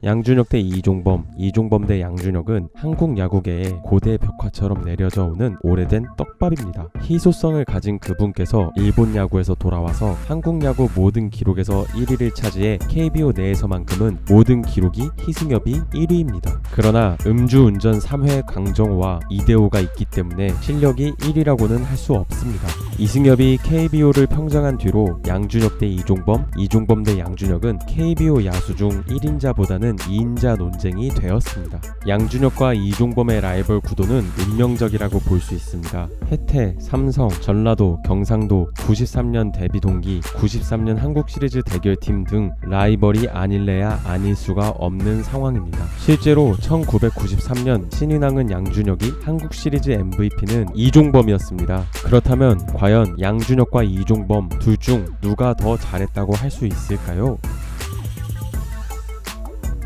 양준혁 대 이종범, 이종범 대 양준혁은 한국 야구계의 고대 벽화처럼 내려져 오는 오래된 떡밥입니다. 희소성을 가진 그분께서 일본 야구에서 돌아와서 한국 야구 모든 기록에서 1위를 차지해 KBO 내에서만큼은 모든 기록이 희승엽이 1위입니다. 그러나 음주운전 3회 강정호와 이대호가 있기 때문에 실력이 1위라고는 할 수 없습니다. 이승엽이 KBO를 평정한 뒤로 양준혁 대 이종범, 이종범 대 양준혁은 KBO 야수 중 1인자보다는 2인자 논쟁이 되었습니다. 양준혁과 이종범의 라이벌 구도는 운명적이라고 볼 수 있습니다. 혜태, 삼성, 전라도, 경상도, 93년 데뷔 동기, 93년 한국 시리즈 대결팀 등 라이벌이 아닐래야 아닐 수가 없는 상황입니다. 실제로 1993년 신인왕은 양준혁이 한국 시리즈 MVP는 이종범이었습니다. 그렇다면 과연 양준혁과 이종범 둘 중 누가 더 잘했다고 할 수 있을까요?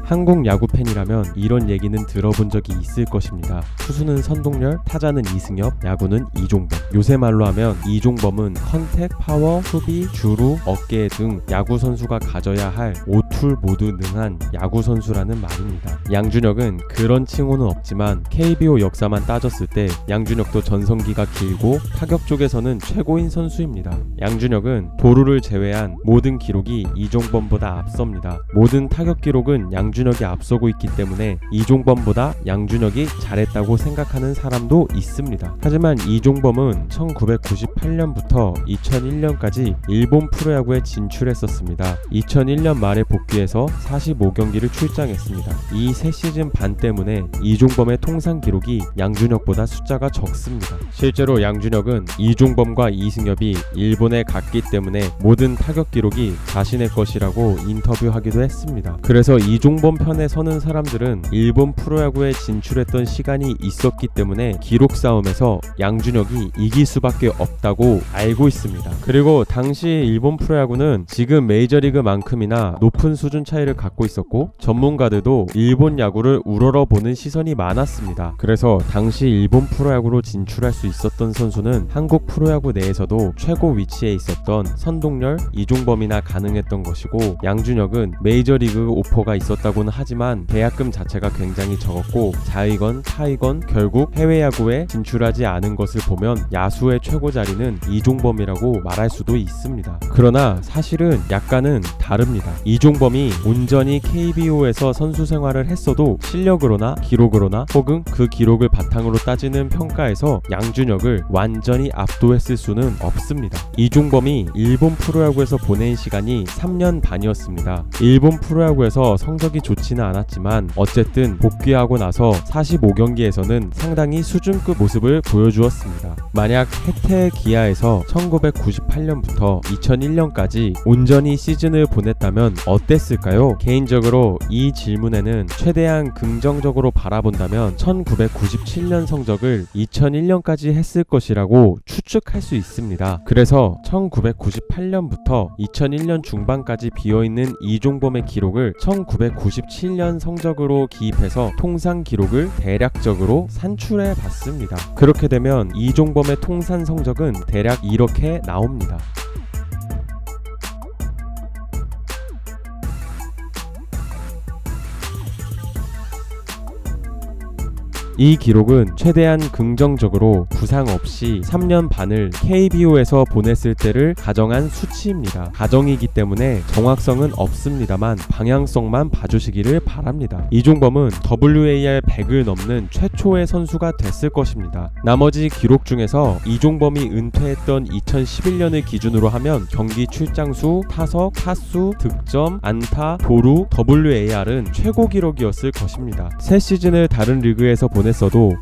한국 야구 팬이라면 이런 얘기는 들어본 적이 있을 것입니다. 투수는 선동열, 타자는 이승엽, 야구는 이종범. 요새 말로 하면 이종범은 컨택, 파워, 수비, 주루, 어깨 등 야구 선수가 가져야 할 5툴 모두 능한 야구 선수라는 말입니다. 양준혁은 그런 칭호는 없지만 KBO 역사만 따졌을 때 양준혁도 전성기가 길고 타격 쪽에서는 최고인 선수입니다. 양준혁은 도루를 제외한 모든 기록이 이종범보다 앞섭니다. 모든 타격 기록은 양준혁이 앞서고 있기 때문에 이종범보다 양준혁이 잘했다고 생각하는 사람도 있습니다. 하지만 이종범은 1998년부터 2001년까지 일본 프로야구에 진출했었습니다. 2001년 말에 복귀해서 45경기를 출장했습니다. 이 3시즌 반 때문에 이종범의 통산 기록이 양준혁보다 숫자가 적습니다. 실제로 양준혁은 이종범과 이승엽이 일본에 갔기 때문에 모든 타격 기록이 자신의 것이라고 인터뷰하기도 했습니다. 그래서 이종범 편에 서는 사람들은 일본 프로야구에 진출했던 시간이 있었기 때문에 기록 싸움에서 양준혁이 이길 수밖에 없다고 알고 있습니다. 그리고 당시 일본 프로야구는 지금 메이저리그만큼이나 높은 수준 차이를 갖고 있었고 전문가들도 일본 야구를 우러러보는 시선이 많았습니다. 그래서 당시 일본 프로야구로 진출할 수 있었던 선수는 한국 프로야구 내에서도 최고 위치에 있었던 선동열, 이종범이나 가능했던 것이고 양준혁은 메이저리그 오퍼가 있었다고는 하지만 계약금 자체가 굉장히 적었고 자의건, 타의건 결국 해외 야구에 진출하지 않은 것을 보면 야수의 최고 자리는 이종범이라고 말할 수도 있습니다. 그러나 사실은 약간은 다릅니다. 이종범이 온전히 KBO에서 선수 생활을 했어도 실력으로나 기록으로나 혹은 그 기록을 바탕으로 따지는 평가에서 양준혁을 완전히 압도했을 수는 없습니다. 이종범이 일본 프로야구에서 보낸 시간이 3년 반이었습니다. 일본 프로야구에서 성적이 좋지는 않았지만 어쨌든 복귀하고 나서 45경기에서는 상당히 수준급 모습을 보여주었습니다. 만약 혜태 기아에서 1998년부터 2001년까지 온전히 시즌을 보냈다면 어땠을까요? 개인적으로 이 질문에는 최대한 긍정적으로 바라본다면 1997년 성적을 2001년까지 했을 것이라고 추측할 수 있습니다. 그래서 1998년부터 2001년 중반까지 비어있는 이종범의 기록을 1997년 성적으로 기입해서 통산 기록을 대략적으로 산출해 봤습니다. 그렇게 되면 이종범의 통산 성적은 대략 이렇게 나옵니다. 이 기록은 최대한 긍정적으로 부상 없이 3년 반을 KBO에서 보냈을 때를 가정한 수치입니다. 가정이기 때문에 정확성은 없습니다만 방향성만 봐주시기를 바랍니다. 이종범은 WAR 100을 넘는 최초의 선수가 됐을 것입니다. 나머지 기록 중에서 이종범이 은퇴했던 2011년을 기준으로 하면 경기 출장수, 타석, 타수, 득점, 안타, 도루, WAR은 최고 기록이었을 것입니다. 새 시즌을 다른 리그에서 보냈어도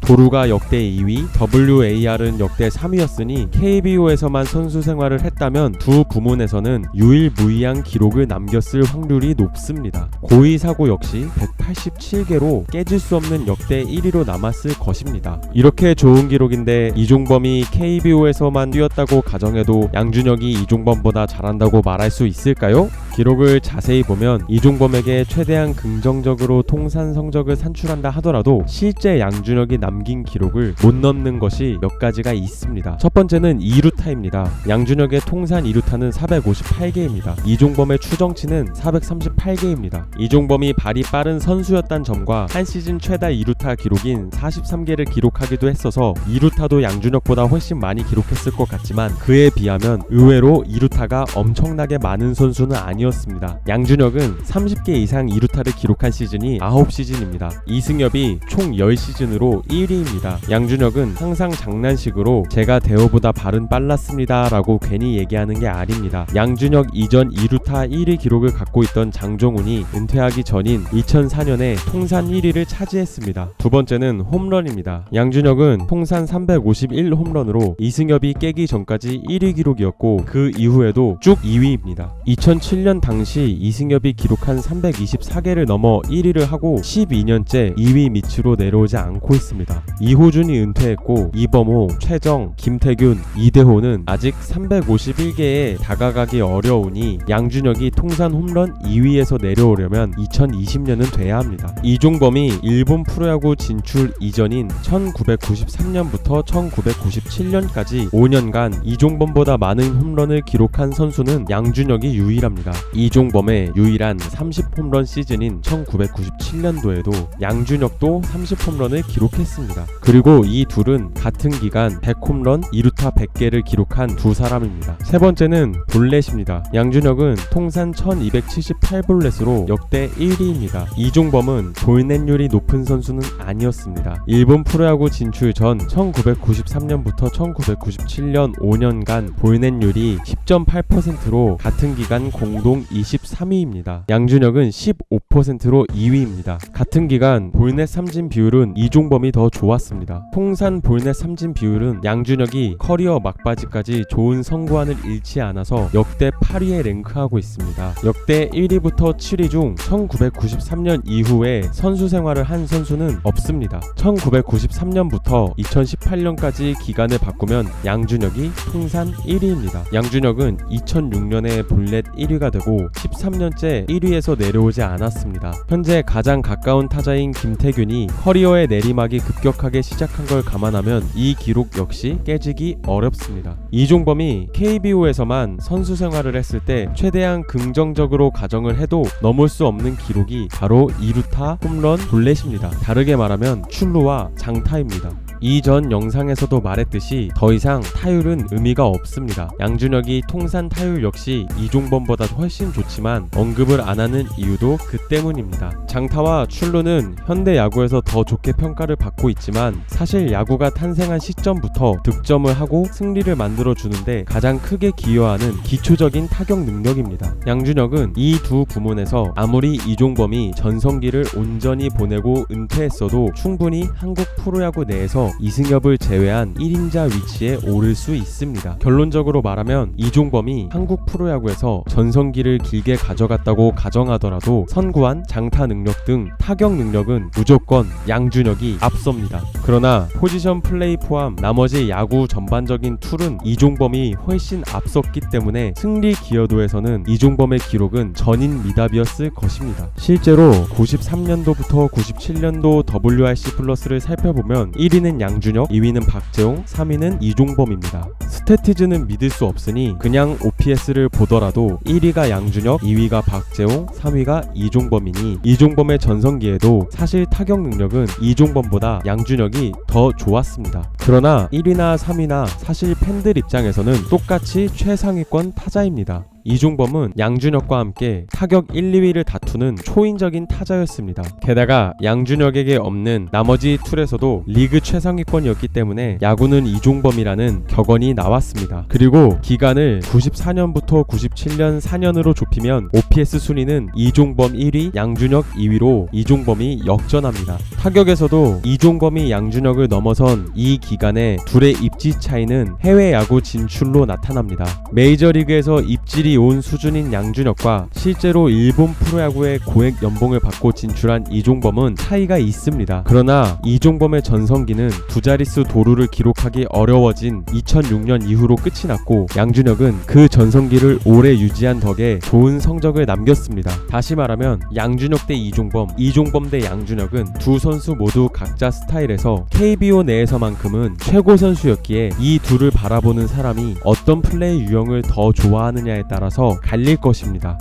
도루가 역대 2위, WAR은 역대 3위였으니 KBO에서만 선수 생활을 했다면 두 부문에서는 유일무이한 기록을 남겼을 확률이 높습니다. 고의 사고 역시 187개로 깨질 수 없는 역대 1위로 남았을 것입니다. 이렇게 좋은 기록인데 이종범이 KBO에서만 뛰었다고 가정해도 양준혁이 이종범보다 잘한다고 말할 수 있을까요? 기록을 자세히 보면 이종범에게 최대한 긍정적으로 통산 성적을 산출한다 하더라도 실제 양준혁이 남긴 기록을 못 넘는 것이 몇 가지가 있습니다. 첫 번째는 2루타입니다. 양준혁의 통산 2루타는 458개입니다. 이종범의 추정치는 438개입니다. 이종범이 발이 빠른 선수였단 점과 한 시즌 최다 2루타 기록인 43개를 기록하기도 했어서 2루타도 양준혁보다 훨씬 많이 기록했을 것 같지만 그에 비하면 의외로 2루타가 엄청나게 많은 선수는 아니었습니다. 양준혁은 30개 이상 2루타를 기록한 시즌이 9시즌입니다. 이승엽이 총 10시즌으로 1위입니다. 양준혁은 항상 장난식으로 제가 대호보다 발은 빨랐습니다 라고 괜히 얘기하는 게 아닙니다. 양준혁 이전 2루타 1위 기록을 갖고 있던 장종훈이 은퇴하기 전인 2004년에 통산 1위를 차지했습니다. 두 번째는 홈런입니다. 양준혁은 통산 351 홈런으로 이승엽이 깨기 전까지 1위 기록이었고 그 이후에도 쭉 2위입니다. 2007년 당시 이승엽이 기록한 324개를 넘어 1위를 하고 12년째 2위 밑으로 내려오지 않고 있습니다. 이호준이 은퇴했고 이범호, 최정, 김태균, 이대호는 아직 351개에 다가가기 어려우니 양준혁이 통산 홈런 2위에서 내려오려면 2020년은 돼야 합니다. 이종범이 일본 프로야구 진출 이전인 1993년부터 1997년까지 5년간 이종범보다 많은 홈런을 기록한 선수는 양준혁이 유일합니다. 이종범의 유일한 30홈런 시즌인 1997년도에도 양준혁도 30홈런을 기록했습니다. 그리고 이 둘은 같은 기간 100홈런 2루타 100개를 기록한 두 사람입니다. 세 번째는 볼넷입니다. 양준혁은 통산 1278볼넷으로 역대 1위입니다. 이종범은 볼넷률이 높은 선수는 아니었습니다. 일본 프로야구 진출 전 1993년부터 1997년 5년간 볼넷률이 10.8%로 같은 기간 공동 23위입니다. 양준혁은 15%로 2위입니다. 같은 기간 볼넷 삼진 비율은 이종범이 더 좋았습니다. 통산 볼넷 삼진 비율은 양준혁이 커리어 막바지까지 좋은 성구안을 잃지 않아서 역대 8위에 랭크하고 있습니다. 역대 1위부터 7위 중 1993년 이후에 선수 생활을 한 선수는 없습니다. 1993년부터 2018년까지 기간을 바꾸면 양준혁이 통산 1위입니다. 양준혁은 2006년에 볼넷 1위가 되고 13년째 1위에서 내려오지 않았습니다. 현재 가장 가까운 타자인 김태균이 커리어의 내리막이 급격하게 시작한 걸 감안하면 이 기록 역시 깨지기 어렵습니다. 이종범이 KBO에서만 선수 생활을 했을 때 최대한 긍정적으로 가정을 해도 넘을 수 없는 기록이 바로 2루타, 홈런, 볼넷입니다. 다르게 말하면 출루와 장타입니다. 이전 영상에서도 말했듯이 더 이상 타율은 의미가 없습니다. 양준혁이 통산 타율 역시 이종범보다 훨씬 좋지만 언급을 안 하는 이유도 그 때문입니다. 장타와 출루는 현대 야구에서 더 좋게 평가를 받고 있지만 사실 야구가 탄생한 시점부터 득점을 하고 승리를 만들어 주는데 가장 크게 기여하는 기초적인 타격 능력입니다. 양준혁은 이 두 부문에서 아무리 이종범이 전성기를 온전히 보내고 은퇴했어도 충분히 한국 프로야구 내에서 이승엽을 제외한 1인자 위치에 오를 수 있습니다. 결론적으로 말하면 이종범이 한국 프로야구에서 전성기를 길게 가져갔다고 가정하더라도 선구안, 장타 능력 등 타격 능력은 무조건 양준혁이 앞섭니다. 그러나 포지션 플레이 포함 나머지 야구 전반적인 툴은 이종범이 훨씬 앞섰기 때문에 승리 기여도에서는 이종범의 기록은 전인 미답이었을 것입니다. 실제로 93년도부터 97년도 WRC 플러스를 살펴보면 1위는 양준혁, 2위는 박재홍, 3위는 이종범입니다. 스태티즈는 믿을 수 없으니 그냥 OPS를 보더라도 1위가 양준혁, 2위가 박재홍, 3위가 이종범이니 이종범의 전성기에도 사실 타격 능력은 이종범보다 양준혁이 더 좋았습니다. 그러나 1위나 3위나 사실 팬들 입장에서는 똑같이 최상위권 타자입니다. 이종범은 양준혁과 함께 타격 1, 2위를 다투는 초인적인 타자였습니다. 게다가 양준혁에게 없는 나머지 툴에서도 리그 최상위권이었기 때문에 야구는 이종범이라는 격언이 나왔습니다. 그리고 기간을 94년부터 97년 4년으로 좁히면 OPS 순위는 이종범 1위, 양준혁 2위로 이종범이 역전합니다. 타격에서도 이종범이 양준혁을 넘어선 이 기간에 둘의 입지 차이는 해외 야구 진출로 나타납니다. 메이저리그에서 입질이 그들이 온 수준인 양준혁과 실제로 일본 프로야구의 고액 연봉을 받고 진출한 이종범은 차이가 있습니다. 그러나 이종범의 전성기는 두 자릿수 도루를 기록하기 어려워진 2006년 이후로 끝이 났고 양준혁은 그 전성기를 오래 유지한 덕에 좋은 성적을 남겼습니다. 다시 말하면 양준혁 대 이종범, 이종범 대 양준혁은 두 선수 모두 각자 스타일에서 KBO 내에서만큼은 최고 선수였기에 이 둘을 바라보는 사람이 어떤 플레이 유형을 더 좋아하느냐에 따라서 갈릴 것입니다.